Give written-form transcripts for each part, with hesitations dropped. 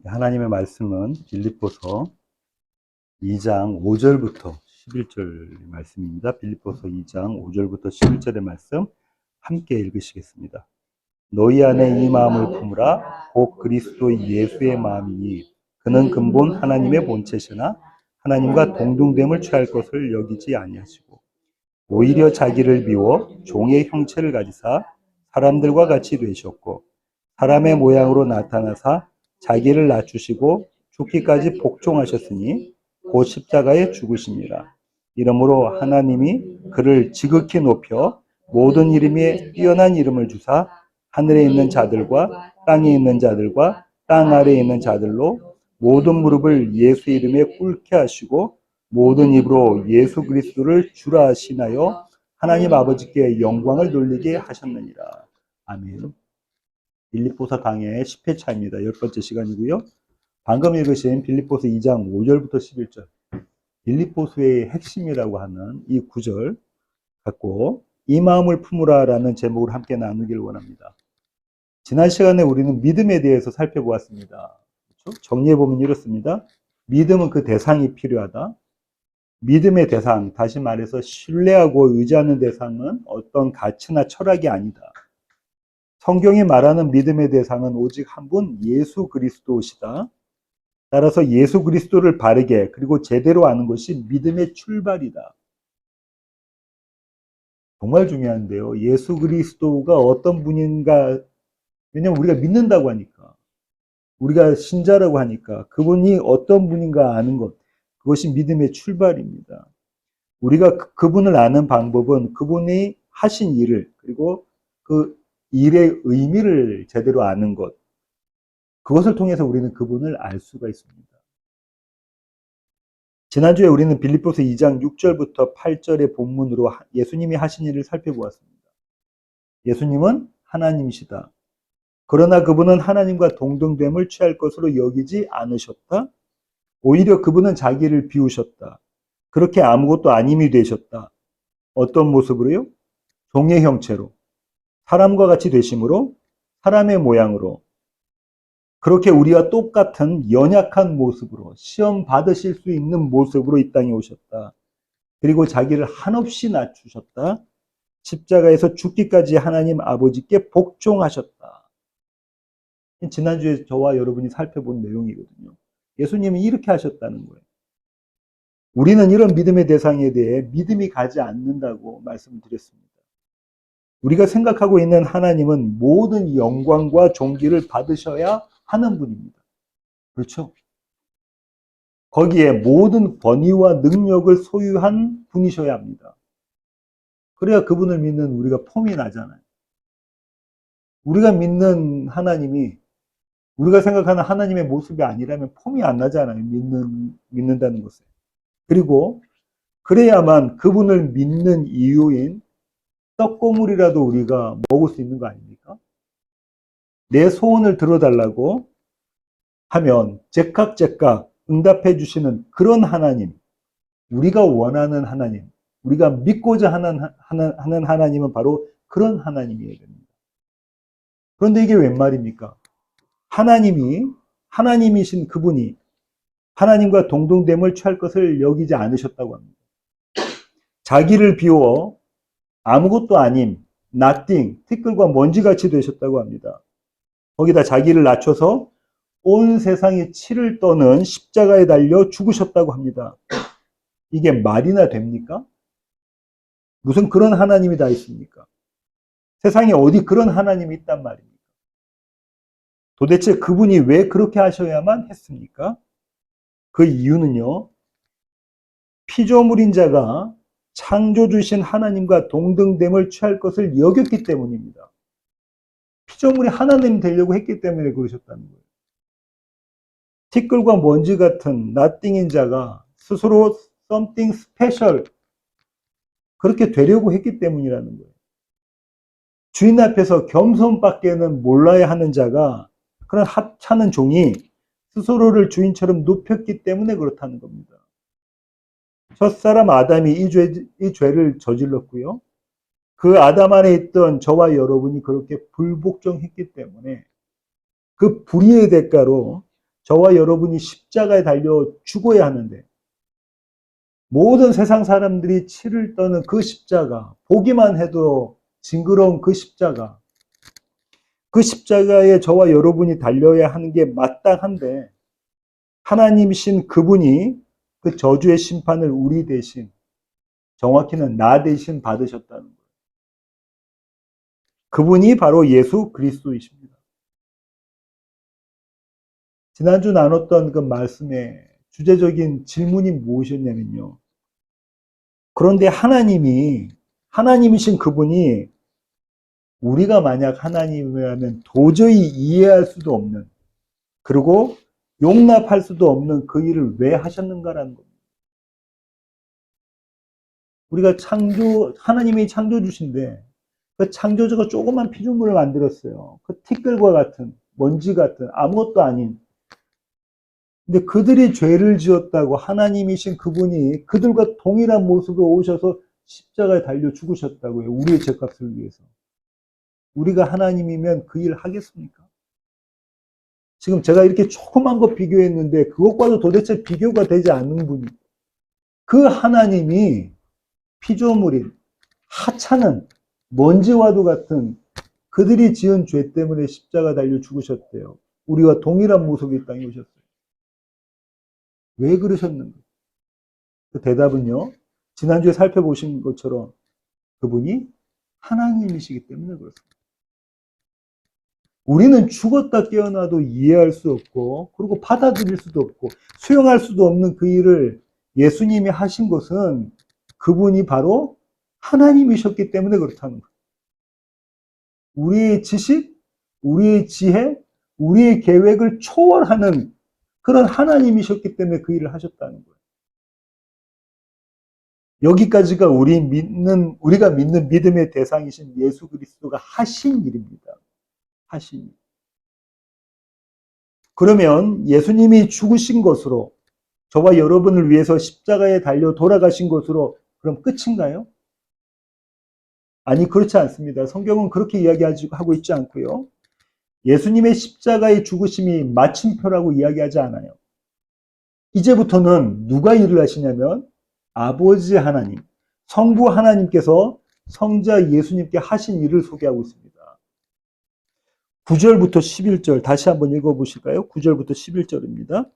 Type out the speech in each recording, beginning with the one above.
하나님의 말씀은 빌립보서 2장 5절부터 11절 말씀입니다. 빌립보서 2장 5절부터 11절의 말씀 함께 읽으시겠습니다. 너희 안에 이 마음을 품으라. 곧 그리스도 예수의 마음이니 그는 근본 하나님의 본체시나 하나님과 동등됨을 취할 것을 여기지 아니하시고 오히려 자기를 비워 종의 형체를 가지사 사람들과 같이 되셨고 사람의 모양으로 나타나사 자기를 낮추시고 죽기까지 복종하셨으니 곧 십자가에 죽으십니다. 이러므로 하나님이 그를 지극히 높여 모든 이름에 뛰어난 이름을 주사 하늘에 있는 자들과 땅에 있는 자들과 땅 아래에 있는 자들로 모든 무릎을 예수 이름에 꿇게 하시고 모든 입으로 예수 그리스도를 주라 하시나요 하나님 아버지께 영광을 돌리게 하셨느니라. 아멘. 빌립보서 강의 10회차입니다. 10번째 시간이고요. 방금 읽으신 빌립보서 2장 5절부터 11절 빌립보서의 핵심이라고 하는 이 구절 갖고 이 마음을 품으라 라는 제목을 함께 나누길 원합니다. 지난 시간에 우리는 믿음에 대해서 살펴보았습니다. 그렇죠? 정리해보면 이렇습니다. 믿음은 그 대상이 필요하다. 믿음의 대상, 다시 말해서 신뢰하고 의지하는 대상은 어떤 가치나 철학이 아니다. 성경이 말하는 믿음의 대상은 오직 한 분 예수 그리스도시다. 따라서 예수 그리스도를 바르게 그리고 제대로 아는 것이 믿음의 출발이다. 정말 중요한데요. 예수 그리스도가 어떤 분인가, 왜냐하면 우리가 믿는다고 하니까, 우리가 신자라고 하니까 그분이 어떤 분인가 아는 것, 그것이 믿음의 출발입니다. 우리가 그분을 아는 방법은 그분이 하신 일을 그리고 그 일의 의미를 제대로 아는 것, 그것을 통해서 우리는 그분을 알 수가 있습니다. 지난주에 우리는 빌립보서 2장 6절부터 8절의 본문으로 예수님이 하신 일을 살펴보았습니다. 예수님은 하나님이시다. 그러나 그분은 하나님과 동등됨을 취할 것으로 여기지 않으셨다. 오히려 그분은 자기를 비우셨다. 그렇게 아무것도 아님이 되셨다. 어떤 모습으로요? 종의 형체로, 사람과 같이 되심으로, 사람의 모양으로, 그렇게 우리와 똑같은 연약한 모습으로, 시험 받으실 수 있는 모습으로 이 땅에 오셨다. 그리고 자기를 한없이 낮추셨다. 십자가에서 죽기까지 하나님 아버지께 복종하셨다. 지난주에 저와 여러분이 살펴본 내용이거든요. 예수님이 이렇게 하셨다는 거예요. 우리는 이런 믿음의 대상에 대해 믿음이 가지 않는다고 말씀드렸습니다. 우리가 생각하고 있는 하나님은 모든 영광과 존귀를 받으셔야 하는 분입니다. 그렇죠? 거기에 모든 권위와 능력을 소유한 분이셔야 합니다. 그래야 그분을 믿는 우리가 폼이 나잖아요. 우리가 믿는 하나님이 우리가 생각하는 하나님의 모습이 아니라면 폼이 안 나잖아요. 믿는다는 것에. 그리고 그래야만 그분을 믿는 이유인 떡고물이라도 우리가 먹을 수 있는 거 아닙니까? 내 소원을 들어달라고 하면 제깍제깍 응답해 주시는 그런 하나님, 우리가 원하는 하나님, 우리가 믿고자 하는 하나님은 바로 그런 하나님이어야 됩니다. 그런데 이게 웬 말입니까? 하나님이신 그분이 하나님과 동등됨을 취할 것을 여기지 않으셨다고 합니다. 자기를 비워 아무것도 아님, nothing, 티끌과 먼지같이 되셨다고 합니다. 거기다 자기를 낮춰서 온 세상의 치를 떠는 십자가에 달려 죽으셨다고 합니다. 이게 말이나 됩니까? 무슨 그런 하나님이 다 있습니까? 세상에 어디 그런 하나님이 있단 말입니까? 도대체 그분이 왜 그렇게 하셔야만 했습니까? 그 이유는요, 피조물인 자가 창조주신 하나님과 동등됨을 취할 것을 여겼기 때문입니다. 피조물이 하나님 되려고 했기 때문에 그러셨다는 거예요. 티끌과 먼지 같은 nothing인 자가 스스로 something special 그렇게 되려고 했기 때문이라는 거예요. 주인 앞에서 겸손밖에는 몰라야 하는 자가 그런 하찮은 종이 스스로를 주인처럼 높였기 때문에 그렇다는 겁니다. 첫사람 아담이 이 죄를 저질렀고요. 그 아담 안에 있던 저와 여러분이 그렇게 불복종했기 때문에 그 불의의 대가로 저와 여러분이 십자가에 달려 죽어야 하는데 모든 세상 사람들이 치를 떠는 그 십자가, 보기만 해도 징그러운 그 십자가, 그 십자가에 저와 여러분이 달려야 하는 게 마땅한데 하나님이신 그분이 그 저주의 심판을 우리 대신, 정확히는 나 대신 받으셨다는 거예요. 그분이 바로 예수 그리스도이십니다. 지난주 나눴던 그 말씀의 주제적인 질문이 무엇이었냐면요. 그런데 하나님이신 그분이 우리가 만약 하나님이라면 도저히 이해할 수도 없는, 그리고 용납할 수도 없는 그 일을 왜 하셨는가라는 겁니다. 우리가 하나님이 창조주신데 그 창조주가 조그만 피조물을 만들었어요. 그 티끌과 같은, 먼지 같은, 아무것도 아닌. 근데 그들이 죄를 지었다고 하나님이신 그분이 그들과 동일한 모습으로 오셔서 십자가에 달려 죽으셨다고요. 우리의 죄값을 위해서. 우리가 하나님이면 그 일 하겠습니까? 지금 제가 이렇게 조그만 거 비교했는데 그것과도 도대체 비교가 되지 않는 분이, 그 하나님이 피조물인, 하찮은, 먼지와도 같은 그들이 지은 죄 때문에 십자가 달려 죽으셨대요. 우리와 동일한 모습이 땅에 오셨어요. 왜 그러셨는가? 그 대답은요, 지난주에 살펴보신 것처럼 그분이 하나님이시기 때문에 그렇습니다. 우리는 죽었다 깨어나도 이해할 수 없고, 그리고 받아들일 수도 없고, 수용할 수도 없는 그 일을 예수님이 하신 것은 그분이 바로 하나님이셨기 때문에 그렇다는 거예요. 우리의 지식, 우리의 지혜, 우리의 계획을 초월하는 그런 하나님이셨기 때문에 그 일을 하셨다는 거예요. 여기까지가 우리가 믿는 믿음의 대상이신 예수 그리스도가 하신 일입니다. 하신 일. 그러면 예수님이 죽으신 것으로, 저와 여러분을 위해서 십자가에 달려 돌아가신 것으로 그럼 끝인가요? 아니, 그렇지 않습니다. 성경은 그렇게 이야기하고 있지 않고요. 예수님의 십자가의 죽으심이 마침표라고 이야기하지 않아요. 이제부터는 누가 일을 하시냐면 아버지 하나님, 성부 하나님께서 성자 예수님께 하신 일을 소개하고 있습니다. 9절부터 11절 다시 한번 읽어보실까요? 9절부터 11절입니다.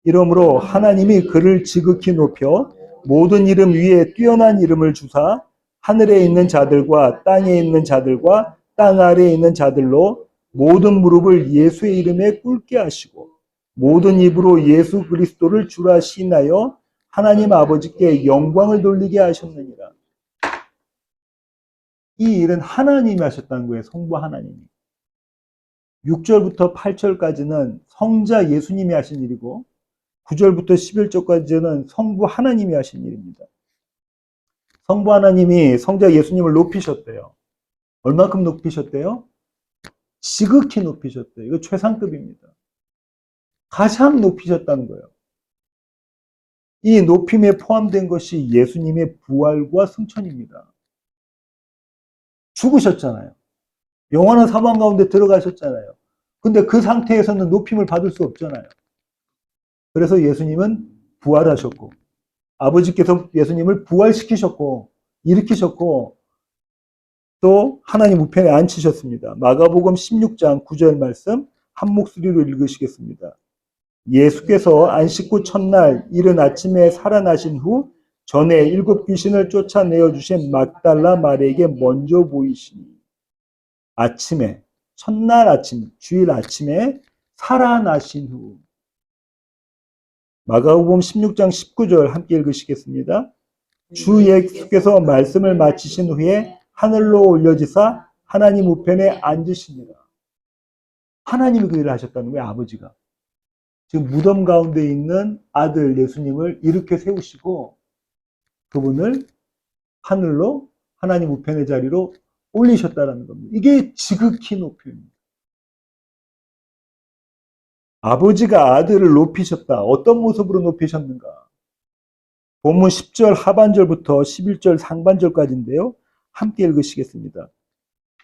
이러므로 하나님이 그를 지극히 높여 모든 이름 위에 뛰어난 이름을 주사 하늘에 있는 자들과 땅에 있는 자들과 땅 아래에 있는 자들로 모든 무릎을 예수의 이름에 꿇게 하시고 모든 입으로 예수 그리스도를 주라 시인하여 하나님 아버지께 영광을 돌리게 하셨느니라. 이 일은 하나님이 하셨다는 거예요. 성부 하나님이. 6절부터 8절까지는 성자 예수님이 하신 일이고 9절부터 11절까지는 성부 하나님이 하신 일입니다. 성부 하나님이 성자 예수님을 높이셨대요. 얼마큼 높이셨대요? 지극히 높이셨대요. 이거 최상급입니다. 가장 높이셨다는 거예요. 이 높임에 포함된 것이 예수님의 부활과 승천입니다. 죽으셨잖아요. 영원한 사망 가운데 들어가셨잖아요. 근데 그 상태에서는 높임을 받을 수 없잖아요. 그래서 예수님은 부활하셨고 아버지께서 예수님을 부활시키셨고 일으키셨고 또 하나님 우편에 앉히셨습니다. 마가복음 16장 9절 말씀 한 목소리로 읽으시겠습니다. 예수께서 안식 후 첫날 이른 아침에 살아나신 후 전에 7 귀신을 쫓아내어 주신 막달라 마리에게 먼저 보이시니 아침에, 첫날 아침, 주일 아침에 살아나신 후 마가복음 16장 19절 함께 읽으시겠습니다. 주 예수께서 말씀을 마치신 후에 하늘로 올려지사 하나님 우편에 앉으시니라. 하나님이 그 일을 하셨다는 거예요. 아버지가. 지금 무덤 가운데 있는 아들 예수님을 일으켜 세우시고 그분을 하늘로 하나님 우편의 자리로 올리셨다는 겁니다. 이게 지극히 높임입니다. 아버지가 아들을 높이셨다. 어떤 모습으로 높이셨는가? 본문 10절 하반절부터 11절 상반절까지인데요. 함께 읽으시겠습니다.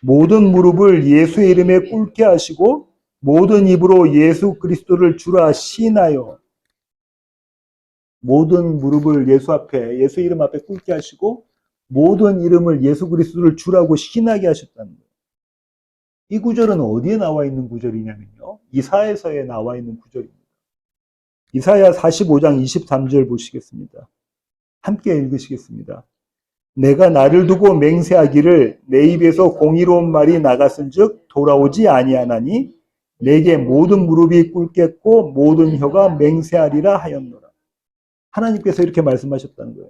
모든 무릎을 예수의 이름에 꿇게 하시고 모든 입으로 예수 그리스도를 주라 시인하여 모든 무릎을 예수 앞에 예수 이름 앞에 꿇게 하시고 모든 이름을 예수 그리스도를 주라고 시인하게 하셨다는 거예요. 이 구절은 어디에 나와 있는 구절이냐면요. 이사야서에 나와 있는 구절입니다. 이사야 45장 23절 보시겠습니다. 함께 읽으시겠습니다. 내가 나를 두고 맹세하기를 내 입에서 공의로운 말이 나갔은즉 돌아오지 아니하나니 내게 모든 무릎이 꿇겠고 모든 혀가 맹세하리라 하였노라. 하나님께서 이렇게 말씀하셨다는 거예요.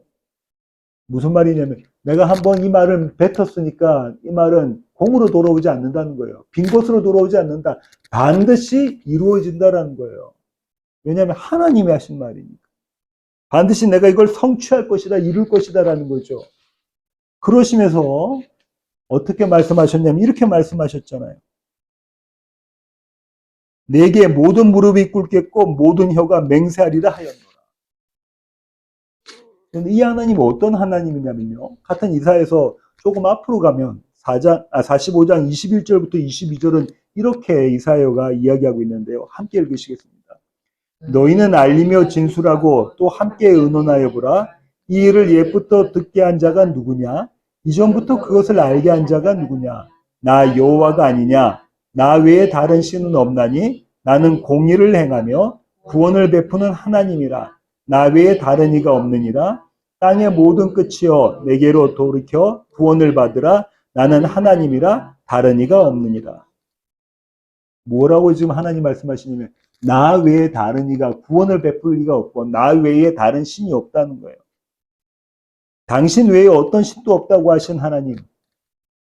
무슨 말이냐면 내가 한번 이 말을 뱉었으니까 이 말은 공으로 돌아오지 않는다는 거예요. 빈 것으로 돌아오지 않는다. 반드시 이루어진다라는 거예요. 왜냐하면 하나님이 하신 말이니까. 반드시 내가 이걸 성취할 것이다, 이룰 것이다라는 거죠. 그러시면서 어떻게 말씀하셨냐면 이렇게 말씀하셨잖아요. 내게 모든 무릎이 꿇겠고 모든 혀가 맹세하리라 하였노라. 그런데 이 하나님은 어떤 하나님이냐면요. 같은 이사에서 조금 앞으로 가면 45장 21절부터 22절은 이렇게 이사야가 이야기하고 있는데요. 함께 읽으시겠습니다. 너희는 알리며 진술하고 또 함께 의논하여 보라. 이 일을 옛부터 듣게 한 자가 누구냐? 이전부터 그것을 알게 한 자가 누구냐? 나 여호와가 아니냐? 나 외에 다른 신은 없나니? 나는 공의를 행하며 구원을 베푸는 하나님이라. 나 외에 다른 이가 없느니라. 땅의 모든 끝이여 내게로 돌이켜 구원을 받으라. 나는 하나님이라 다른 이가 없느니라. 뭐라고 지금 하나님 말씀하시냐면 나 외에 다른 이가 구원을 베풀 리가 없고 나 외에 다른 신이 없다는 거예요. 당신 외에 어떤 신도 없다고 하신 하나님,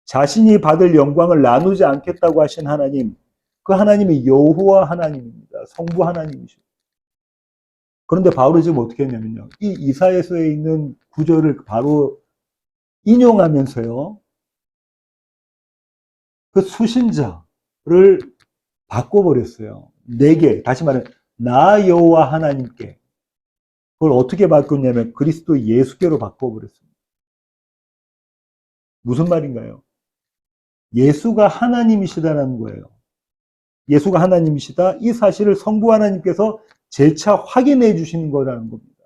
자신이 받을 영광을 나누지 않겠다고 하신 하나님, 그 하나님이 여호와 하나님입니다. 성부 하나님이시죠. 그런데 바울이 지금 어떻게 했냐면요. 이 이사야서에 있는 구절을 바로 인용하면서요. 그 수신자를 바꿔버렸어요. 내게, 다시 말해 나 여호와 하나님께. 그걸 어떻게 바꿨냐면 그리스도 예수께로 바꿔버렸습니다. 무슨 말인가요? 예수가 하나님이시다는 거예요. 예수가 하나님이시다. 이 사실을 성부 하나님께서 재차 확인해 주시는 거라는 겁니다.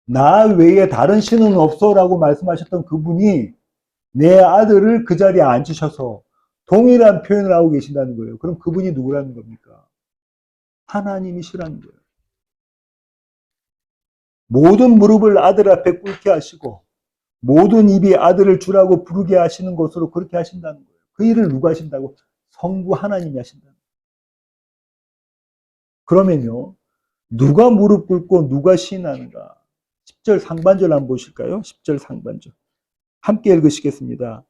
나 외에 다른 신은 없어라고 말씀하셨던 그분이 내 아들을 그 자리에 앉으셔서 동일한 표현을 하고 계신다는 거예요. 그럼 그분이 누구라는 겁니까? 하나님이시라는 거예요. 모든 무릎을 아들 앞에 꿇게 하시고 모든 입이 아들을 주라고 부르게 하시는 것으로 그렇게 하신다는 거예요. 그 일을 누가 하신다고? 성부 하나님이 하신다는 거예요. 그러면요. 누가 무릎 꿇고 누가 시인하는가? 10절 상반절 한번 보실까요? 10절 상반절. 함께 읽으시겠습니다.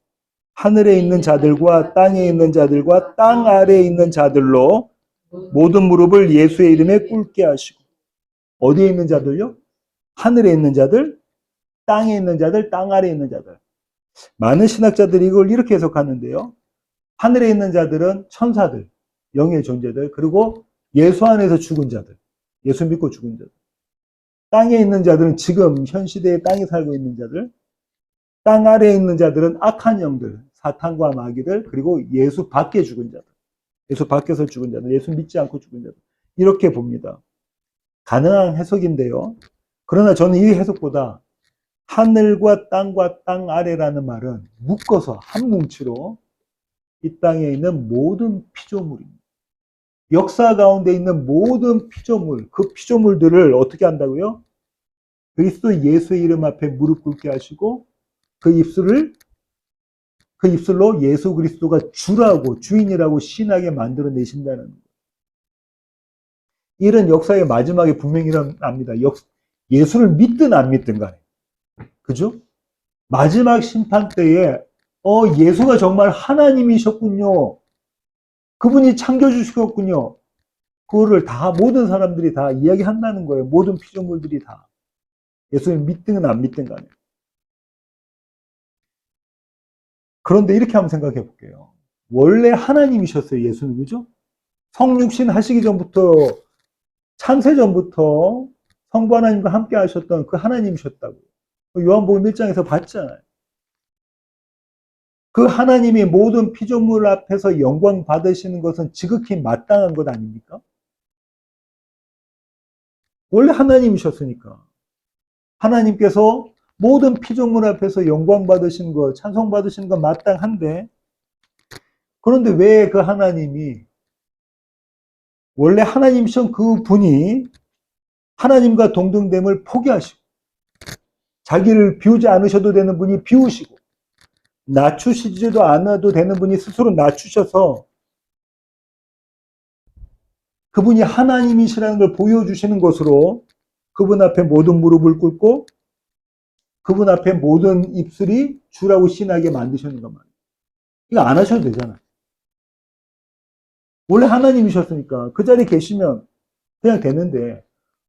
하늘에 있는 자들과 땅에 있는 자들과 땅 아래에 있는 자들로 모든 무릎을 예수의 이름에 꿇게 하시고. 어디에 있는 자들요? 하늘에 있는 자들, 땅에 있는 자들, 땅 아래에 있는 자들. 많은 신학자들이 이걸 이렇게 해석하는데요. 하늘에 있는 자들은 천사들, 영의 존재들, 그리고 예수 안에서 죽은 자들, 예수 믿고 죽은 자들. 땅에 있는 자들은 지금 현 시대에 땅에 살고 있는 자들, 땅 아래에 있는 자들은 악한 영들, 사탄과 마귀들, 그리고 예수 밖에 죽은 자들, 예수 밖에서 죽은 자들, 예수 믿지 않고 죽은 자들. 이렇게 봅니다. 가능한 해석인데요. 그러나 저는 이 해석보다 하늘과 땅 아래라는 말은 묶어서 한 뭉치로 이 땅에 있는 모든 피조물입니다. 역사 가운데 있는 모든 피조물, 그 피조물들을 어떻게 한다고요? 그리스도 예수의 이름 앞에 무릎 꿇게 하시고 그 입술로 예수 그리스도가 주라고 주인이라고 신하게 만들어내신다는 거예요. 이런 역사의 마지막에 분명히 일어납니다. 예수를 믿든 안 믿든 간에. 그죠? 마지막 심판 때에 예수가 정말 하나님이셨군요. 그분이 창조주셨군요. 그거를 다 모든 사람들이 다 이야기한다는 거예요. 모든 피조물들이 다. 예수를 믿든 안 믿든 간에. 그런데 이렇게 한번 생각해 볼게요. 원래 하나님이셨어요. 예수는. 그죠? 성육신 하시기 전부터 창세 전부터 성부 하나님과 함께 하셨던 그 하나님이셨다고. 요한복음 1장에서 봤잖아요. 그 하나님이 모든 피조물 앞에서 영광 받으시는 것은 지극히 마땅한 것 아닙니까? 원래 하나님이셨으니까. 하나님께서 모든 피조물 앞에서 영광 받으신 것, 찬송 받으신 것 마땅한데, 그런데 왜 그 하나님이, 원래 하나님이신 그 분이 하나님과 동등됨을 포기하시고, 자기를 비우지 않으셔도 되는 분이 비우시고, 낮추시지도 않아도 되는 분이 스스로 낮추셔서 그분이 하나님이시라는 걸 보여주시는 것으로 그분 앞에 모든 무릎을 꿇고 그분 앞에 모든 입술이 주라고 신하게 만드셨는 것 말이에요. 이거 안 하셔도 되잖아요. 원래 하나님이셨으니까 그 자리에 계시면 그냥 되는데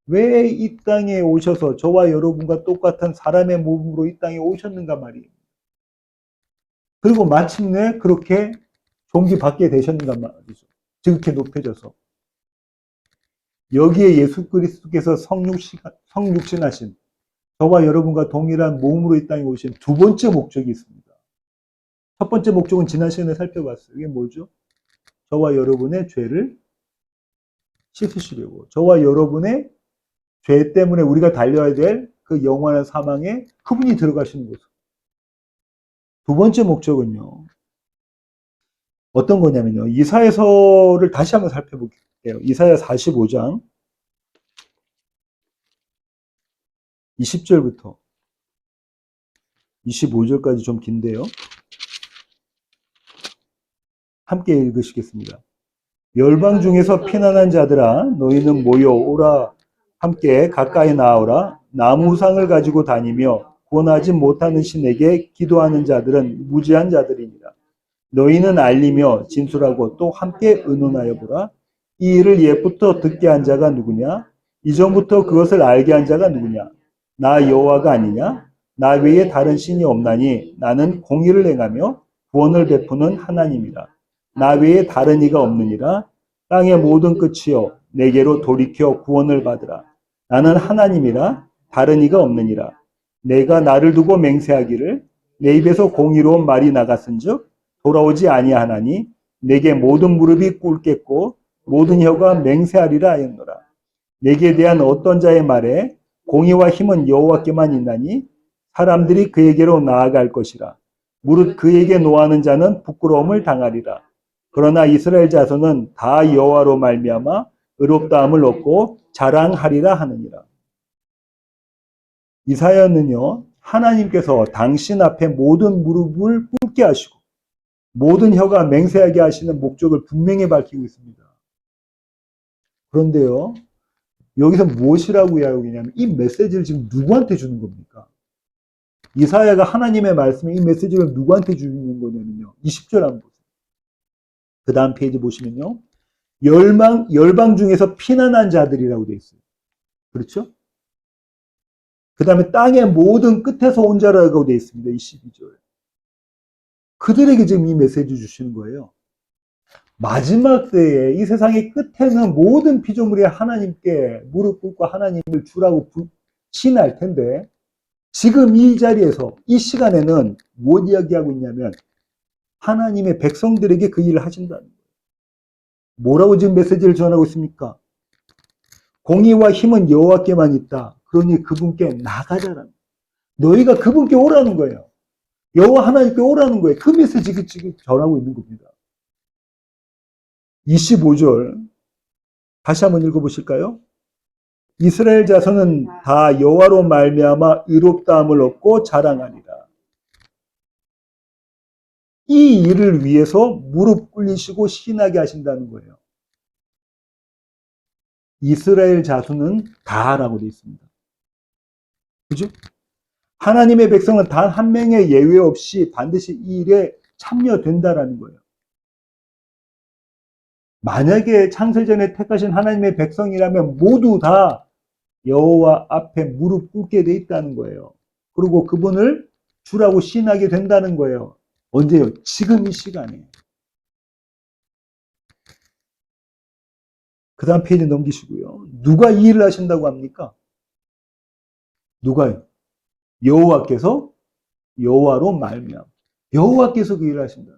왜 이 땅에 오셔서 저와 여러분과 똑같은 사람의 몸으로 이 땅에 오셨는가 말이에요. 그리고 마침내 그렇게 존귀받게 되셨는가 말이죠. 지극히 높여져서. 여기에 예수 그리스도께서 성육신하신 저와 여러분과 동일한 몸으로 이 땅에 오신 두 번째 목적이 있습니다. 첫 번째 목적은 지난 시간에 살펴봤어요. 이게 뭐죠? 저와 여러분의 죄를 씻으시려고. 저와 여러분의 죄 때문에 우리가 달려야 될 그 영원한 사망에 그분이 들어가시는 거죠. 두 번째 목적은요. 어떤 거냐면요. 이사야서를 다시 한번 살펴볼게요. 이사야 45장 20절부터 25절까지 좀 긴데요. 함께 읽으시겠습니다. 열방 중에서 피난한 자들아 너희는 모여오라 함께 가까이 나오라 나무 우상을 가지고 다니며 구원하지 못하는 신에게 기도하는 자들은 무지한 자들이니라. 너희는 알리며 진술하고 또 함께 의논하여 보라. 이 일을 옛부터 듣게 한 자가 누구냐? 이전부터 그것을 알게 한 자가 누구냐? 나 여호와가 아니냐? 나 외에 다른 신이 없나니 나는 공의를 행하며 구원을 베푸는 하나님이라. 나 외에 다른 이가 없느니라. 땅의 모든 끝이여 내게로 돌이켜 구원을 받으라. 나는 하나님이라 다른 이가 없느니라. 내가 나를 두고 맹세하기를 내 입에서 공의로운 말이 나갔은즉 돌아오지 아니하나니 내게 모든 무릎이 꿇겠고 모든 혀가 맹세하리라 하였노라. 내게 대한 어떤 자의 말에 공의와 힘은 여호와께만 있나니 사람들이 그에게로 나아갈 것이라. 무릇 그에게 노하는 자는 부끄러움을 당하리라. 그러나 이스라엘 자손은 다 여호와로 말미암아 의롭다함을 얻고 자랑하리라 하느니라. 이사야는요, 하나님께서 당신 앞에 모든 무릎을 꿇게 하시고 모든 혀가 맹세하게 하시는 목적을 분명히 밝히고 있습니다. 그런데요, 여기서 무엇이라고 이야기하냐면 이 메시지를 지금 누구한테 주는 겁니까? 이사야가 하나님의 말씀에 이 메시지를 누구한테 주는 거냐면요. 20절 한번 보세요. 그 다음 페이지 보시면요. 열방 중에서 피난한 자들이라고 되어 있어요. 그렇죠? 그 다음에 땅의 모든 끝에서 온 자라고 되어 있습니다. 22절. 그들에게 지금 이 메시지 주시는 거예요. 마지막 때에 이 세상의 끝에는 모든 피조물이 하나님께 무릎 꿇고 하나님을 주라고 신할 텐데 지금 이 자리에서 이 시간에는 뭘 이야기하고 있냐면 하나님의 백성들에게 그 일을 하신다는 거예요. 뭐라고 지금 메시지를 전하고 있습니까? 공의와 힘은 여호와께만 있다. 그러니 그분께 나가자라는 거예요. 너희가 그분께 오라는 거예요. 여호와 하나님께 오라는 거예요. 그 메시지 지금 전하고 있는 겁니다. 25절 다시 한번 읽어보실까요? 이스라엘 자손은 다 여호와로 말미암아 의롭다함을 얻고 자랑하리라. 이 일을 위해서 무릎 꿇리시고 신하게 하신다는 거예요. 이스라엘 자손은 다라고 되어 있습니다. 그죠? 하나님의 백성은 단 한 명의 예외 없이 반드시 이 일에 참여된다라는 거예요. 만약에 창세전에 택하신 하나님의 백성이라면 모두 다 여호와 앞에 무릎 꿇게 돼 있다는 거예요. 그리고 그분을 주라고 신하게 된다는 거예요. 언제요? 지금 이 시간에. 그 다음 페이지 넘기시고요. 누가 이 일을 하신다고 합니까? 누가요? 여호와께서 여호와로 말미암아. 여호와께서 그 일을 하신다.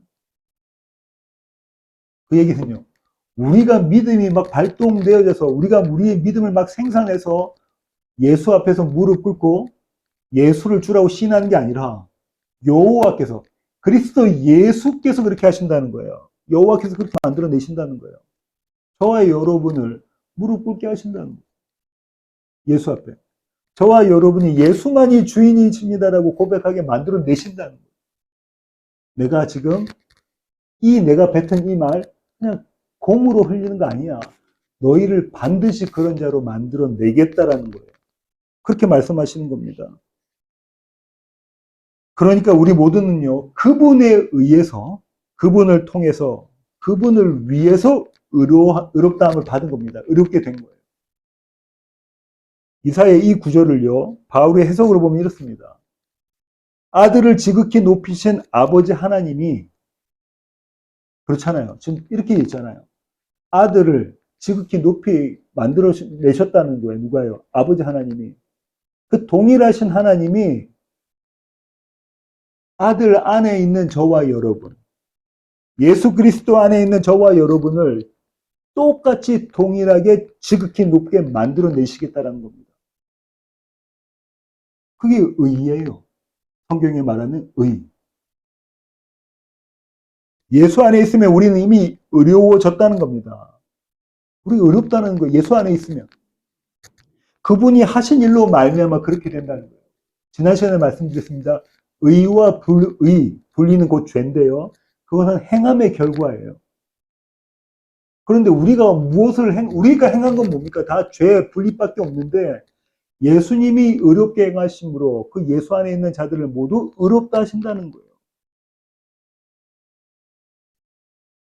그 얘기는요. 우리가 믿음이 막 발동되어져서 우리가 우리의 믿음을 막 생산해서 예수 앞에서 무릎 꿇고 예수를 주라고 신하는 게 아니라 여호와께서 그리스도 예수께서 그렇게 하신다는 거예요. 여호와께서 그렇게 만들어내신다는 거예요. 저와 여러분을 무릎 꿇게 하신다는 거예요. 예수 앞에. 저와 여러분이 예수만이 주인이십니다라고 고백하게 만들어내신다는 거예요. 내가 지금 내가 뱉은 이 말 그냥 공으로 흘리는 거 아니야. 너희를 반드시 그런 자로 만들어내겠다라는 거예요. 그렇게 말씀하시는 겁니다. 그러니까 우리 모두는요, 그분에 의해서, 그분을 통해서, 그분을 위해서 의롭다함을 받은 겁니다. 의롭게 된 거예요. 이사야의 이 구절을요, 바울의 해석으로 보면 이렇습니다. 아들을 지극히 높이신 아버지 하나님이, 그렇잖아요. 지금 이렇게 있잖아요. 아들을 지극히 높이 만들어내셨다는 거예요. 누가요? 아버지 하나님이. 그 동일하신 하나님이 아들 안에 있는 저와 여러분, 예수 그리스도 안에 있는 저와 여러분을 똑같이 동일하게 지극히 높게 만들어내시겠다는 겁니다. 그게 의예요. 성경에 말하는 의. 예수 안에 있으면 우리는 이미 의로워졌다는 겁니다. 우리 의롭다는 거예요. 예수 안에 있으면. 그분이 하신 일로 말미암아 그렇게 된다는 거예요. 지난 시간에 말씀드렸습니다. 의와 불의, 분리는 곧 죄인데요. 그것은 행함의 결과예요. 그런데 우리가 행한 건 뭡니까? 다 죄 분리밖에 없는데 예수님이 의롭게 행하심으로 그 예수 안에 있는 자들을 모두 의롭다 하신다는 거예요.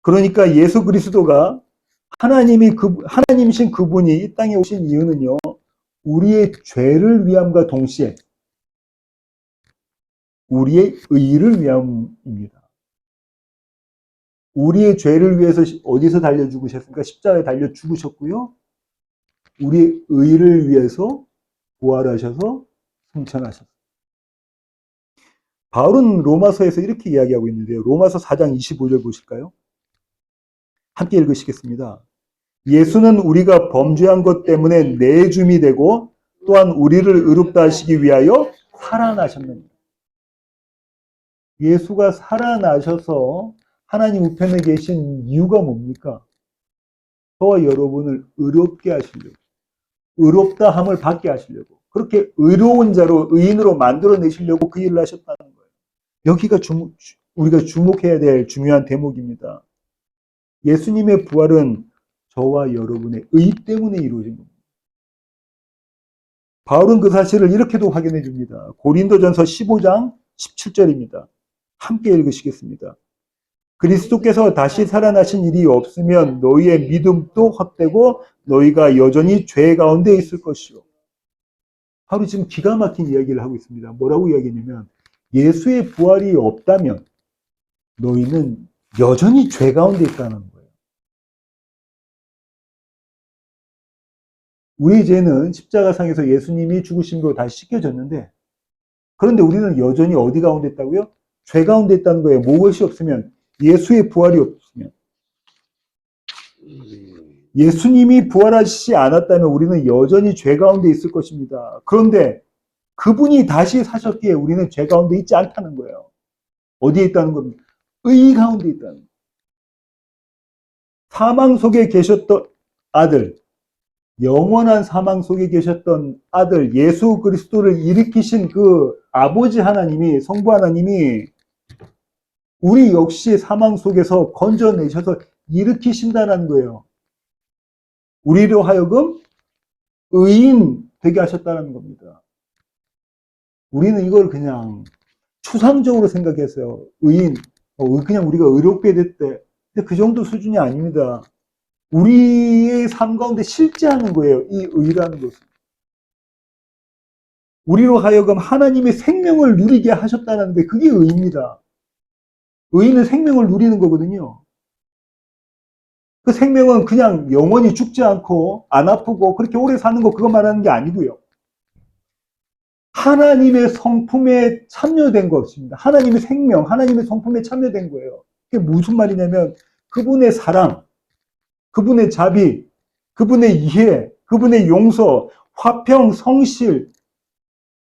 그러니까 예수 그리스도가 하나님이신 그분이 이 땅에 오신 이유는요, 우리의 죄를 위함과 동시에 우리의 의를 위함입니다. 우리의 죄를 위해서 어디서 달려 죽으셨습니까? 십자가에 달려 죽으셨고요. 우리의 의를 위해서 부활하셔서 승천하셨습니다. 바울은 로마서에서 이렇게 이야기하고 있는데요. 로마서 4장 25절 보실까요? 함께 읽으시겠습니다. 예수는 우리가 범죄한 것 때문에 내줌이 되고 또한 우리를 의롭다 하시기 위하여 살아나셨느니라. 예수가 살아나셔서 하나님 우편에 계신 이유가 뭡니까? 저와 여러분을 의롭게 하시려고, 의롭다함을 받게 하시려고, 그렇게 의로운 자로 의인으로 만들어내시려고 그 일을 하셨다는 거예요. 여기가 우리가 주목해야 될 중요한 대목입니다. 예수님의 부활은 저와 여러분의 의 때문에 이루어진 겁니다. 바울은 그 사실을 이렇게도 확인해 줍니다. 고린도전서 15장 17절입니다. 함께 읽으시겠습니다. 그리스도께서 다시 살아나신 일이 없으면 너희의 믿음도 헛되고 너희가 여전히 죄 가운데 있을 것이요. 바로 지금 기가 막힌 이야기를 하고 있습니다. 뭐라고 이야기냐면 예수의 부활이 없다면 너희는 여전히 죄 가운데 있다는 거예요. 우리 죄는 십자가상에서 예수님이 죽으심으로 다시 씻겨졌는데 그런데 우리는 여전히 어디 가운데 있다고요? 죄 가운데 있다는 거예요. 무엇이 없으면 예수의 부활이 없으면 예수님이 부활하시지 않았다면 우리는 여전히 죄 가운데 있을 것입니다. 그런데 그분이 다시 사셨기에 우리는 죄 가운데 있지 않다는 거예요. 어디에 있다는 겁니까? 의 가운데 있다는 거예요. 사망 속에 계셨던 아들, 영원한 사망 속에 계셨던 아들 예수 그리스도를 일으키신 그 아버지 하나님이, 성부 하나님이 우리 역시 사망 속에서 건져내셔서 일으키신다는 거예요. 우리로 하여금 의인 되게 하셨다는 겁니다. 우리는 이걸 그냥 추상적으로 생각했어요. 의인, 그냥 우리가 의롭게 됐대. 근데 그 정도 수준이 아닙니다. 우리의 삶 가운데 실제하는 거예요. 이 의라는 것은. 우리로 하여금 하나님의 생명을 누리게 하셨다는데 그게 의입니다. 의인은 생명을 누리는 거거든요. 그 생명은 그냥 영원히 죽지 않고 안 아프고 그렇게 오래 사는 거 그거 말하는 게 아니고요. 하나님의 성품에 참여된 것입니다. 하나님의 생명, 하나님의 성품에 참여된 거예요. 그게 무슨 말이냐면 그분의 사랑, 그분의 자비, 그분의 이해, 그분의 용서, 화평, 성실,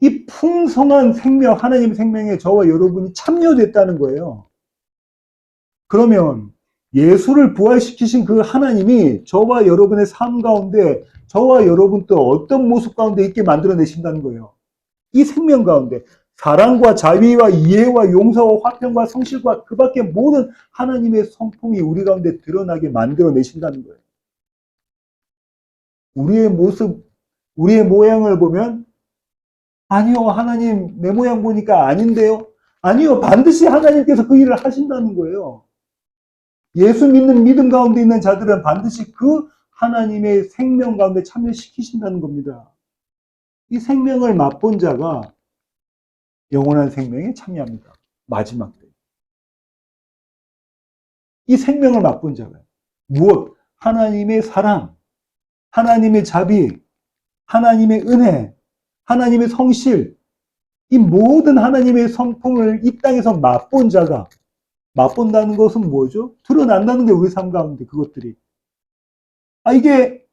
이 풍성한 생명, 하나님의 생명에 저와 여러분이 참여됐다는 거예요. 그러면 예수를 부활시키신 그 하나님이 저와 여러분의 삶 가운데 저와 여러분도 어떤 모습 가운데 있게 만들어내신다는 거예요. 이 생명 가운데 사랑과 자비와 이해와 용서와 화평과 성실과 그 밖에 모든 하나님의 성품이 우리 가운데 드러나게 만들어내신다는 거예요. 우리의 모습, 우리의 모양을 보면 아니요, 하나님 내 모양 보니까 아닌데요. 아니요, 반드시 하나님께서 그 일을 하신다는 거예요. 예수 믿는 믿음 가운데 있는 자들은 반드시 그 하나님의 생명 가운데 참여시키신다는 겁니다. 이 생명을 맛본 자가 영원한 생명에 참여합니다. 마지막 때. 이 생명을 맛본 자가 무엇? 하나님의 사랑, 하나님의 자비, 하나님의 은혜, 하나님의 성실, 이 모든 하나님의 성품을 이 땅에서 맛본 자가 맛본다는 것은 뭐죠? 드러난다는 게 우리 삶 가운데 그것들이. 이게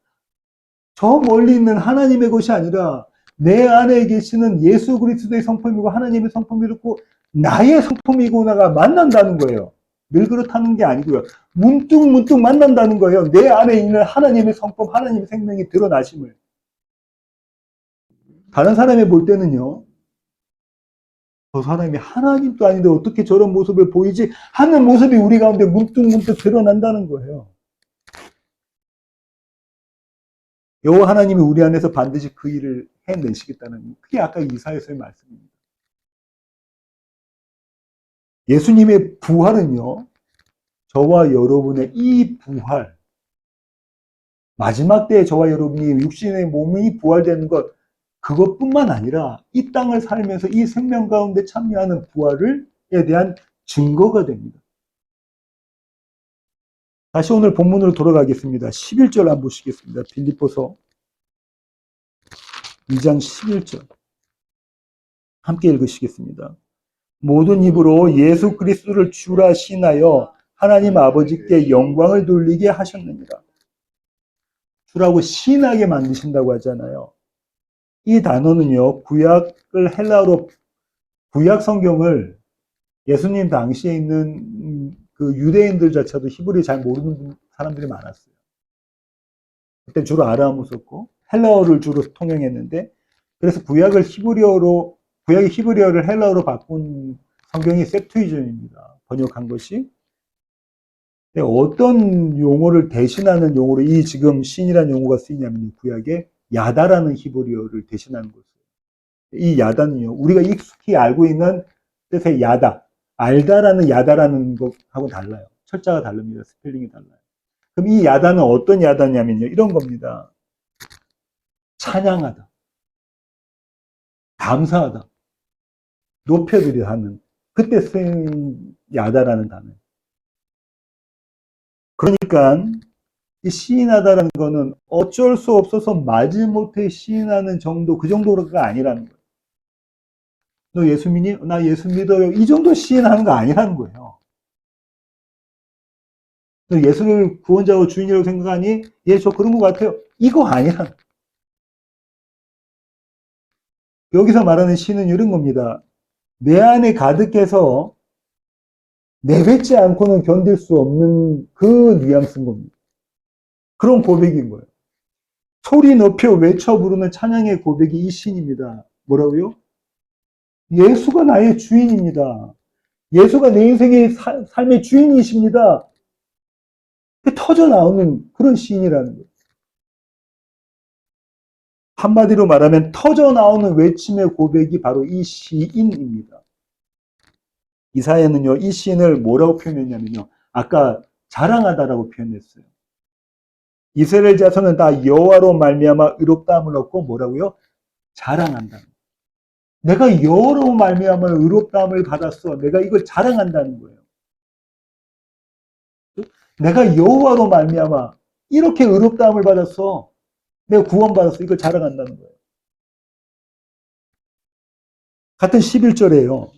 저 멀리 있는 하나님의 것이 아니라 내 안에 계시는 예수 그리스도의 성품이고 하나님의 성품이고 나의 성품이구나가 만난다는 거예요. 늘 그렇다는 게 아니고요. 문득 만난다는 거예요. 내 안에 있는 하나님의 성품, 하나님의 생명이 드러나심을. 다른 사람이 볼 때는요. 저 사람이 하나님도 아닌데 어떻게 저런 모습을 보이지? 하는 모습이 우리 가운데 문득 드러난다는 거예요. 여호와 하나님이 우리 안에서 반드시 그 일을 해내시겠다는 그게 아까 이사야서의 말씀입니다. 예수님의 부활은요. 저와 여러분의 이 부활, 마지막 때에 저와 여러분이 육신의 몸이 부활되는 것, 그것뿐만 아니라 이 땅을 살면서 이 생명 가운데 참여하는 부활에 대한 증거가 됩니다. 다시 오늘 본문으로 돌아가겠습니다. 11절 한번 보시겠습니다. 빌립보서 2장 11절 함께 읽으시겠습니다. 모든 입으로 예수 그리스도를 주라 신하여 하나님 아버지께 영광을 돌리게 하셨느니라. 주라고 신하게 만드신다고 하잖아요. 이 단어는요, 구약을 헬라어로, 구약 성경을 예수님 당시에 있는 그 유대인들 자체도 히브리 잘 모르는 사람들이 많았어요. 그때 주로 아람어 썼고, 헬라어를 주로 통용했는데, 그래서 구약이 히브리어를 헬라어로 바꾼 성경이 셉투이전입니다. 번역한 것이. 어떤 용어를 대신하는 용어로 이 지금 신이라는 용어가 쓰이냐면요. 구약에 야다라는 히브리어를 대신하는 것이에요. 이 야다는요. 우리가 익숙히 알고 있는 뜻의 야다, 알다라는 야다라는 것하고 달라요. 철자가 다릅니다. 스펠링이 달라요. 그럼 이 야다는 어떤 야다냐면요. 이런 겁니다. 찬양하다, 감사하다, 높여드리다 하는 그때 쓰인 야다라는 단어예요. 그러니까 이 시인하다라는 거는 어쩔 수 없어서 마지못해 시인하는 정도, 그 정도가 아니라는 거예요. 너 예수 믿니? 나 예수 믿어요. 이 정도 시인하는 거 아니라는 거예요. 너 예수를 구원자고 주인이라고 생각하니? 예, 저 그런 것 같아요. 이거 아니야. 여기서 말하는 시는 이런 겁니다. 내 안에 가득해서 내뱉지 않고는 견딜 수 없는 그 뉘앙스인 겁니다. 그런 고백인 거예요. 소리 높여 외쳐 부르는 찬양의 고백이 이 시입니다. 뭐라고요? 예수가 나의 주인입니다. 예수가 내 인생의 삶의 주인이십니다. 터져 나오는 그런 시인이라는 거예요. 한마디로 말하면 터져 나오는 외침의 고백이 바로 이 시인입니다. 이사야는요, 이 시인을 뭐라고 표현했냐면요. 아까 자랑하다라고 표현했어요. 이스라엘 자손은 다 여호와로 말미암아 의롭다함을 얻고 뭐라고요? 자랑한다. 내가 여호와로 말미암아 의롭다함을 받았어. 내가 이걸 자랑한다는 거예요. 내가 여호와로 말미암아 이렇게 의롭다함을 받았어. 내가 구원받았어. 이걸 자랑한다는 거예요. 같은 11절에요.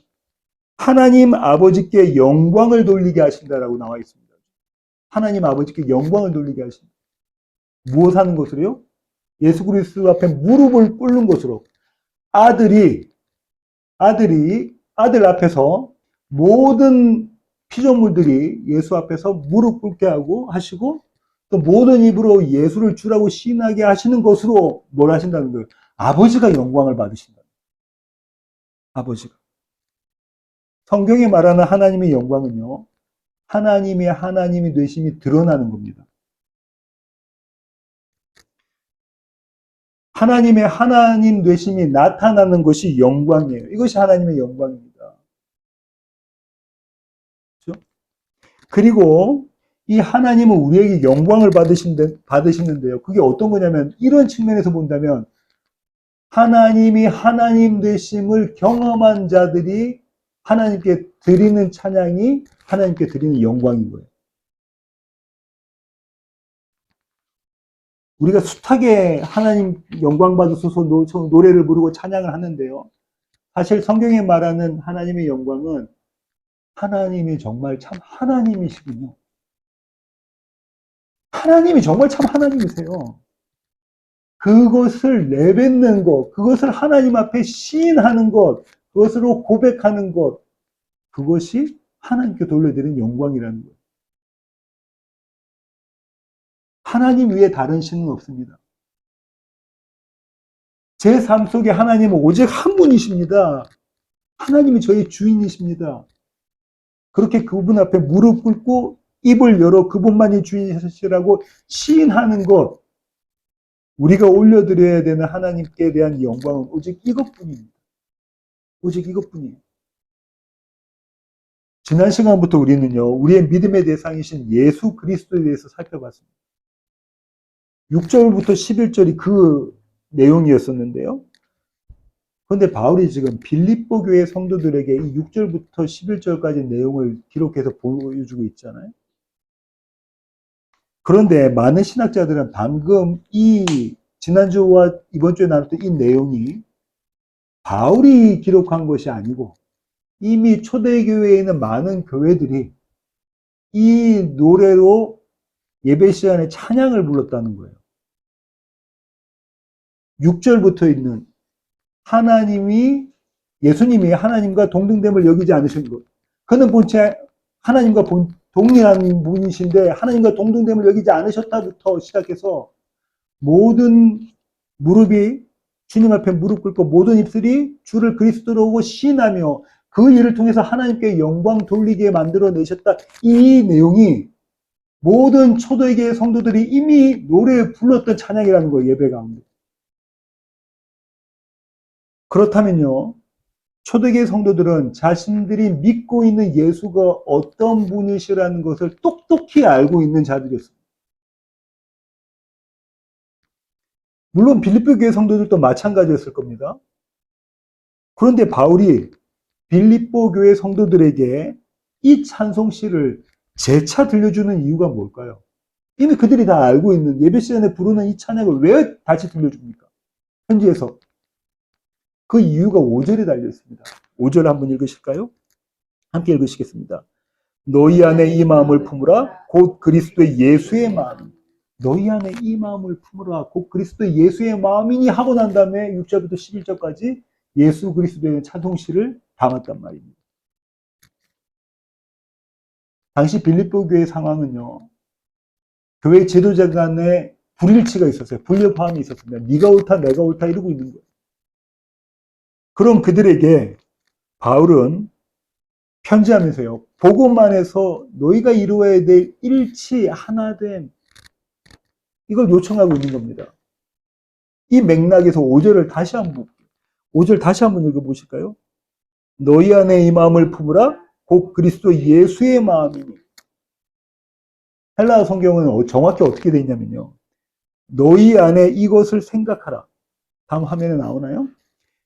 하나님 아버지께 영광을 돌리게 하신다라고 나와 있습니다. 하나님 아버지께 영광을 돌리게 하신다. 무엇 하는 것으로요? 예수 그리스도 앞에 무릎을 꿇는 것으로. 아들 앞에서 모든 피조물들이 예수 앞에서 무릎 꿇게 하시고 또 모든 입으로 예수를 주라고 시인하게 하시는 것으로 뭘 하신다는 거예요? 아버지가 영광을 받으신다. 아버지가. 성경이 말하는 하나님의 영광은요, 하나님이 되심이 드러나는 겁니다. 하나님의 하나님 되심이 나타나는 것이 영광이에요. 이것이 하나님의 영광입니다. 그렇죠? 그리고 이 하나님은 우리에게 영광을 받으시는데요. 그게 어떤 거냐면 이런 측면에서 본다면 하나님이 하나님 되심을 경험한 자들이 하나님께 드리는 찬양이 하나님께 드리는 영광인 거예요. 우리가 숱하게 하나님 영광 받으소서 노래를 부르고 찬양을 하는데요. 사실 성경에 말하는 하나님의 영광은 하나님이 정말 참 하나님이시군요. 하나님이 정말 참 하나님이세요. 그것을 내뱉는 것, 그것을 하나님 앞에 시인하는 것, 그것으로 고백하는 것, 그것이 하나님께 돌려드리는 영광이라는 거예요. 하나님 위에 다른 신은 없습니다. 제 삶 속에 하나님은 오직 한 분이십니다. 하나님이 저의 주인이십니다. 그렇게 그분 앞에 무릎 꿇고 입을 열어 그분만이 주인이시라고 시인하는 것, 우리가 올려드려야 되는 하나님께 대한 영광은 오직 이것뿐입니다. 오직 이것뿐이에요. 지난 시간부터 우리는요, 우리의 믿음의 대상이신 예수 그리스도에 대해서 살펴봤습니다. 6절부터 11절이 그 내용이었었는데요. 그런데 바울이 지금 빌립보 교회 성도들에게 이 6절부터 11절까지 내용을 기록해서 보여주고 있잖아요. 그런데 많은 신학자들은 방금 지난주와 이번 주에 나눴던 이 내용이 바울이 기록한 것이 아니고 이미 초대교회에 있는 많은 교회들이 이 노래로 예배 시간에 찬양을 불렀다는 거예요. 6절부터 있는 예수님이 하나님과 동등됨을 여기지 않으신 것. 그는 본체 하나님과 동일한 분이신데 하나님과 동등됨을 여기지 않으셨다부터 시작해서 모든 무릎이 주님 앞에 무릎 꿇고 모든 입술이 주를 그리스도로 시인하며 그 일을 통해서 하나님께 영광 돌리게 만들어내셨다. 이 내용이 모든 초대교회 성도들이 이미 노래에 불렀던 찬양이라는 거예요. 예배 가운데. 그렇다면요. 초대교회 성도들은 자신들이 믿고 있는 예수가 어떤 분이시라는 것을 똑똑히 알고 있는 자들이었습니다. 물론 빌립보 교회 성도들도 마찬가지였을 겁니다. 그런데 바울이 빌립보 교회 성도들에게 이 찬송시를 재차 들려주는 이유가 뭘까요? 이미 그들이 다 알고 있는 예배 시간에 부르는 이 찬양을 왜 다시 들려줍니까? 현지에서. 그 이유가 5절에 달려 있습니다. 5절 한번 읽으실까요? 함께 읽으시겠습니다. 너희 안에 이 마음을 품으라 곧 그리스도의 예수의 마음. 너희 안에 이 마음을 품으라 곧 그리스도의 예수의 마음이니 하고 난 다음에 6절부터 11절까지 예수 그리스도에 대한 찬송시를 담았단 말입니다. 당시 빌립보 교회 상황은요. 교회 지도자 간에 불일치가 있었어요. 불협화음이 있었습니다. 네가 옳다 내가 옳다 이러고 있는 거예요. 그럼 그들에게 바울은 편지하면서요. 복음만에서 너희가 이루어야 될 일치 하나됨 이걸 요청하고 있는 겁니다. 이 맥락에서 5절 다시 한번 읽어보실까요? 너희 안에 이 마음을 품으라 곧 그리스도 예수의 마음이니. 헬라어 성경은 정확히 어떻게 되어 있냐면요. 너희 안에 이것을 생각하라. 다음 화면에 나오나요?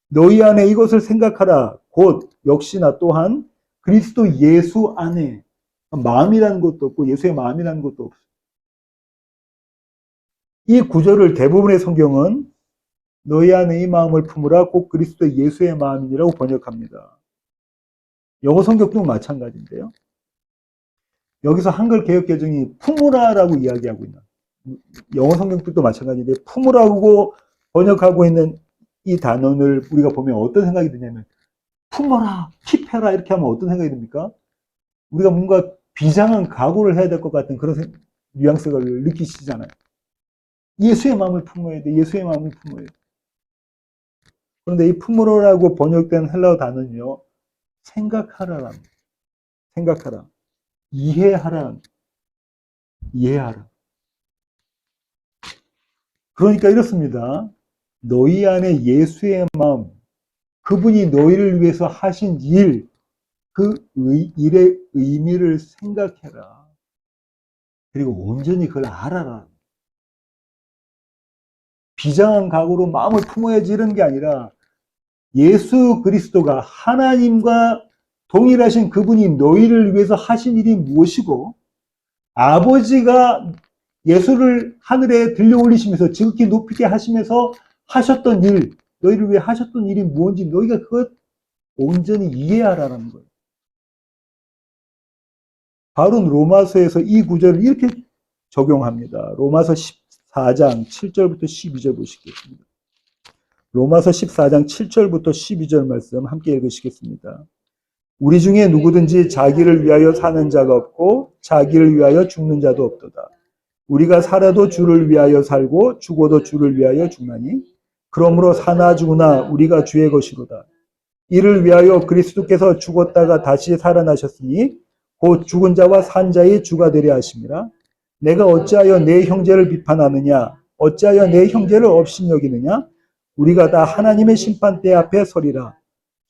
너희 안에 이것을 생각하라. 곧 역시나 또한 그리스도 예수 안에 마음이라는 것도 없고 예수의 마음이라는 것도 없어요. 이 구절을 대부분의 성경은 너희 안에 이 마음을 품으라 곧 그리스도 예수의 마음이니라고 번역합니다. 영어 성경도 마찬가지인데요. 여기서 한글 개역 개정이 품으라라고 이야기하고 있는, 영어 성경도 마찬가지인데 품으라고 번역하고 있는 이 단어를 우리가 보면 어떤 생각이 드냐면, 품어라, 킵해라 이렇게 하면 어떤 생각이 듭니까? 우리가 뭔가 비장한 각오를 해야 될 것 같은 그런 뉘앙스를 느끼시잖아요. 예수의 마음을 품어야 돼. 예수의 마음을 품어야 돼. 그런데 이 품으라고 번역된 헬라어 단어는요, 생각하라라는, 생각하라, 이해하라, 이해하라. 그러니까 이렇습니다. 너희 안에 예수의 마음, 그분이 너희를 위해서 하신 일, 그 일의 의미를 생각해라. 그리고 온전히 그걸 알아라. 비장한 각오로 마음을 품어야지 이런 게 아니라 예수 그리스도가 하나님과 동일하신 그분이 너희를 위해서 하신 일이 무엇이고, 아버지가 예수를 하늘에 들려 올리시면서 지극히 높이게 하시면서 하셨던 일, 너희를 위해 하셨던 일이 무엇인지 너희가 그것 온전히 이해하라는 거예요. 바울은 로마서에서 이 구절을 이렇게 적용합니다. 로마서 14장 7절부터 12절 보시겠습니다. 로마서 14장 7절부터 12절 말씀 함께 읽으시겠습니다. 우리 중에 누구든지 자기를 위하여 사는 자가 없고 자기를 위하여 죽는 자도 없도다. 우리가 살아도 주를 위하여 살고 죽어도 주를 위하여 죽나니 그러므로 사나 죽으나 우리가 주의 것이로다. 이를 위하여 그리스도께서 죽었다가 다시 살아나셨으니 곧 죽은 자와 산 자의 주가 되려 하심이라. 내가 어찌하여 내 형제를 비판하느냐? 어찌하여 내 형제를 업신여기느냐? 우리가 다 하나님의 심판대 앞에 서리라.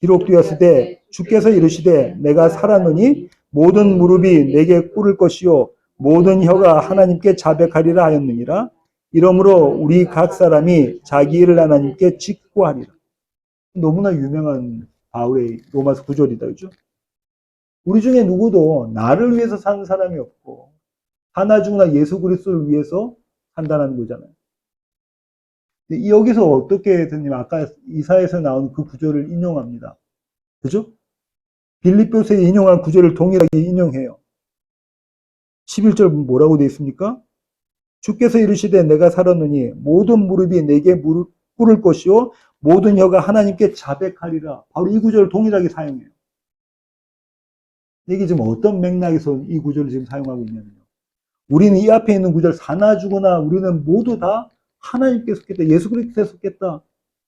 기록되었으되 주께서 이르시되 내가 살았노니 모든 무릎이 내게 꿇을 것이요 모든 혀가 하나님께 자백하리라 하였느니라. 이러므로 우리 각 사람이 자기 일을 하나님께 직구하리라. 너무나 유명한 바울의 로마서 9절이다. 그죠? 우리 중에 누구도 나를 위해서 사는 사람이 없고 하나 중나 예수 그리스도를 위해서 산다는 거잖아요. 여기서 어떻게 되냐면 아까 이사에서 나온 그 구절을 인용합니다. 그죠? 빌립보서에 인용한 구절을 동일하게 인용해요. 11절 뭐라고 되어 있습니까? 주께서 이르시되 내가 살았느니 모든 무릎이 내게 무릎 꿇을 것이요 모든 혀가 하나님께 자백하리라. 바로 이 구절을 동일하게 사용해요. 이게 지금 어떤 맥락에서 이 구절을 지금 사용하고 있냐면요. 우리는 이 앞에 있는 구절 사나 죽으나 우리는 모두 다 하나님께 속겠다. 예수 그리스도에 속겠다.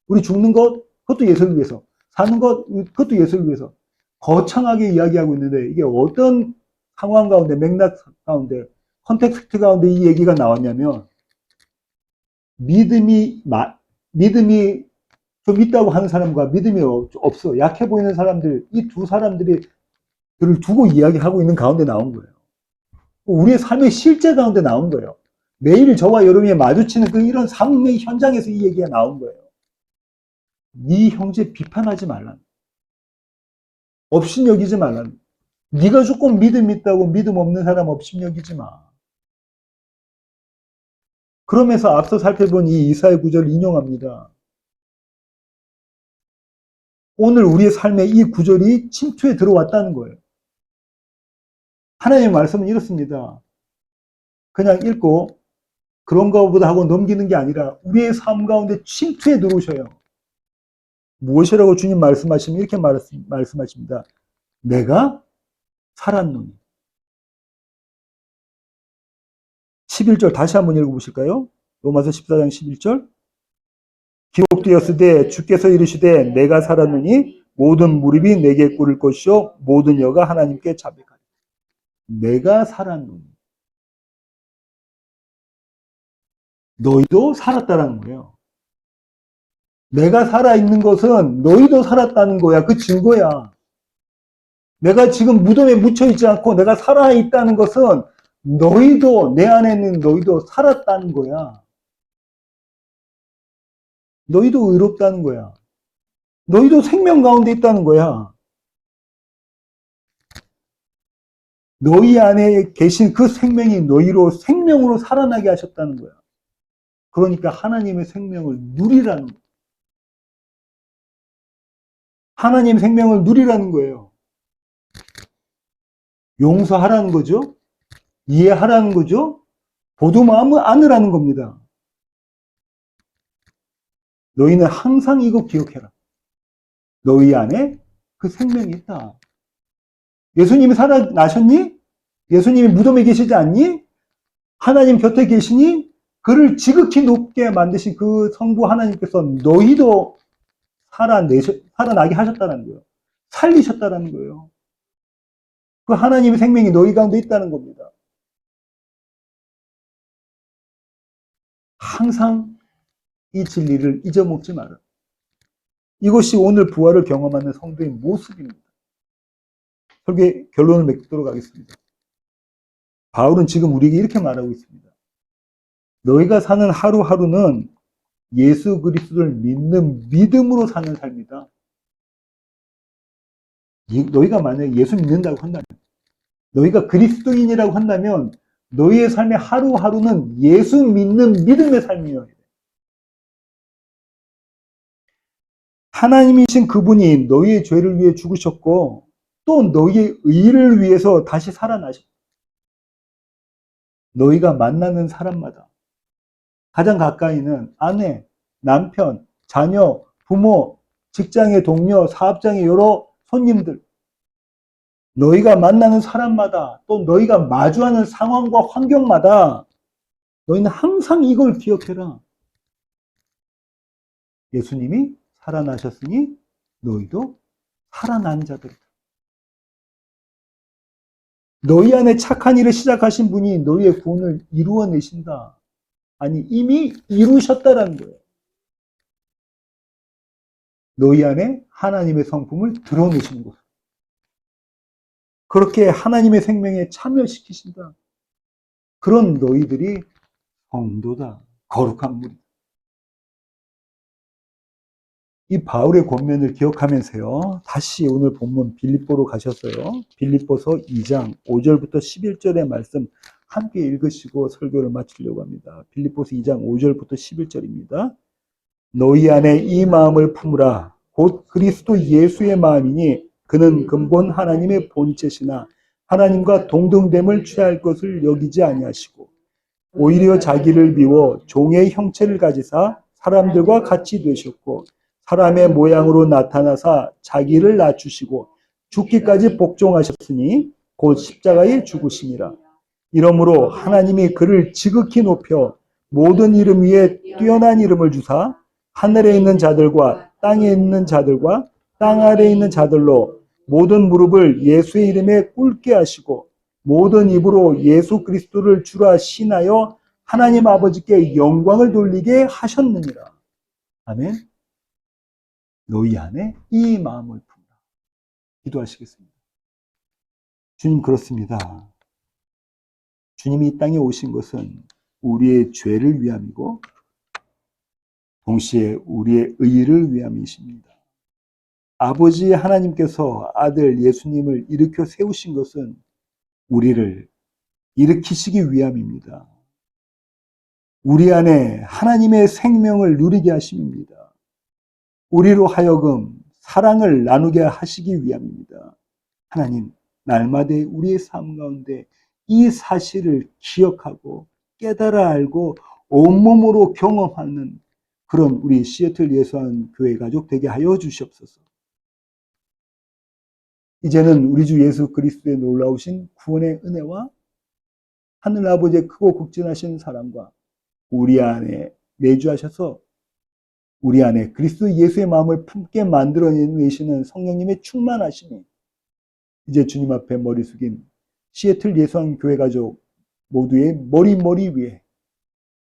우리 죽는 것 그것도 예수를 위해서. 사는 것 그것도 예수를 위해서. 거창하게 이야기하고 있는데 이게 어떤 상황 가운데 맥락 가운데 컨텍스트 가운데 이 얘기가 나왔냐면 믿음이 좀 있다고 하는 사람과 믿음이 없어 약해 보이는 사람들 이 두 사람들이 를 두고 이야기하고 있는 가운데 나온 거예요. 우리의 삶의 실제 가운데 나온 거예요. 매일 저와 여러분이 마주치는 그 이런 삶의 현장에서 이 얘기가 나온 거예요. 네 형제 비판하지 말라. 업신여기지 말라. 네가 조금 믿음 있다고 믿음 없는 사람 업신여기지 마. 그러면서 앞서 살펴본 이 이사야 구절을 인용합니다. 오늘 우리의 삶에 이 구절이 침투에 들어왔다는 거예요. 하나님의 말씀은 이렇습니다. 그냥 읽고 그런가 보다 하고 넘기는 게 아니라 우리의 삶 가운데 침투에 들어오셔요. 무엇이라고 주님 말씀하시면 이렇게 말씀하십니다. 내가 살았노니. 11절 다시 한번 읽어보실까요? 로마서 14장 11절. 기록되었으되 주께서 이르시되 내가 살았노니 모든 무릎이 내게 꿇을 것이요 모든 혀가 하나님께 자백하리라. 내가 살았노니. 너희도 살았다라는 거예요. 내가 살아있는 것은 너희도 살았다는 거야. 그 증거야. 내가 지금 무덤에 묻혀있지 않고 내가 살아있다는 것은 너희도, 내 안에 있는 너희도 살았다는 거야. 너희도 의롭다는 거야. 너희도 생명 가운데 있다는 거야. 너희 안에 계신 그 생명이 너희로 생명으로 살아나게 하셨다는 거야. 그러니까 하나님의 생명을 누리라는 거야. 하나님 생명을 누리라는 거예요. 용서하라는 거죠. 이해하라는 거죠. 보도마음을 안으라는 겁니다. 너희는 항상 이거 기억해라. 너희 안에 그 생명이 있다. 예수님이 살아나셨니? 예수님이 무덤에 계시지 않니? 하나님 곁에 계시니? 그를 지극히 높게 만드신 그 성부 하나님께서 너희도 살아나게 하셨다는 거예요. 살리셨다는 거예요. 그 하나님의 생명이 너희 가운데 있다는 겁니다. 항상 이 진리를 잊어먹지 마라. 이것이 오늘 부활을 경험하는 성도의 모습입니다. 설교의 결론을 맺도록 하겠습니다. 바울은 지금 우리에게 이렇게 말하고 있습니다. 너희가 사는 하루하루는 예수 그리스도를 믿는 믿음으로 사는 삶이다. 너희가 만약에 예수 믿는다고 한다면, 너희가 그리스도인이라고 한다면 너희의 삶의 하루하루는 예수 믿는 믿음의 삶이어야 돼. 하나님이신 그분이 너희의 죄를 위해 죽으셨고 또 너희의 의를 위해서 다시 살아나셨다. 너희가 만나는 사람마다 가장 가까이는 아내, 남편, 자녀, 부모, 직장의 동료, 사업장의 여러 손님들, 너희가 만나는 사람마다 또 너희가 마주하는 상황과 환경마다 너희는 항상 이걸 기억해라. 예수님이 살아나셨으니 너희도 살아난 자들이다. 너희 안에 착한 일을 시작하신 분이 너희의 구원을 이루어내신다. 아니, 이미 이루셨다라는 거예요. 너희 안에 하나님의 성품을 드러내시는 것. 그렇게 하나님의 생명에 참여시키신다. 그런 너희들이 성도다. 거룩한 무리다. 이 바울의 권면을 기억하면서요. 다시 오늘 본문 빌립보로 가셨어요. 빌립보서 2장 5절부터 11절의 말씀 함께 읽으시고 설교를 마치려고 합니다. 빌립보서 2장 5절부터 11절입니다. 너희 안에 이 마음을 품으라. 곧 그리스도 예수의 마음이니 그는 근본 하나님의 본체시나 하나님과 동등됨을 취할 것을 여기지 아니하시고 오히려 자기를 비워 종의 형체를 가지사 사람들과 같이 되셨고 사람의 모양으로 나타나사 자기를 낮추시고 죽기까지 복종하셨으니 곧 십자가에 죽으심이라. 이러므로 하나님이 그를 지극히 높여 모든 이름 위에 뛰어난 이름을 주사 하늘에 있는 자들과 땅에 있는 자들과 땅 아래에 있는 자들로 모든 무릎을 예수의 이름에 꿇게 하시고 모든 입으로 예수 그리스도를 주라 신하여 하나님 아버지께 영광을 돌리게 하셨느니라. 아멘. 너희 안에 이 마음을 품으라. 기도하시겠습니다. 주님, 그렇습니다. 주님이 이 땅에 오신 것은 우리의 죄를 위함이고 동시에 우리의 의를 위함이십니다. 아버지 하나님께서 아들 예수님을 일으켜 세우신 것은 우리를 일으키시기 위함입니다. 우리 안에 하나님의 생명을 누리게 하심입니다. 우리로 하여금 사랑을 나누게 하시기 위함입니다. 하나님, 날마다 우리의 삶 가운데 이 사실을 기억하고 깨달아 알고 온몸으로 경험하는 그런 우리 시애틀 예수한 교회 가족 되게 하여 주시옵소서. 이제는 우리 주 예수 그리스도의 놀라우신 구원의 은혜와 하늘 아버지의 크고 극진하신 사랑과 우리 안에 내주하셔서 우리 안에 그리스도 예수의 마음을 품게 만들어내시는 성령님의 충만하심이 이제 주님 앞에 머리 숙인 시애틀 예수한 교회 가족 모두의 머리 위에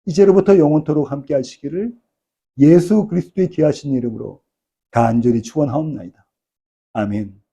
이제로부터 영원토록 함께 하시기를 예수 그리스도의 귀하신 이름으로 간절히 축원하옵나이다. 아멘.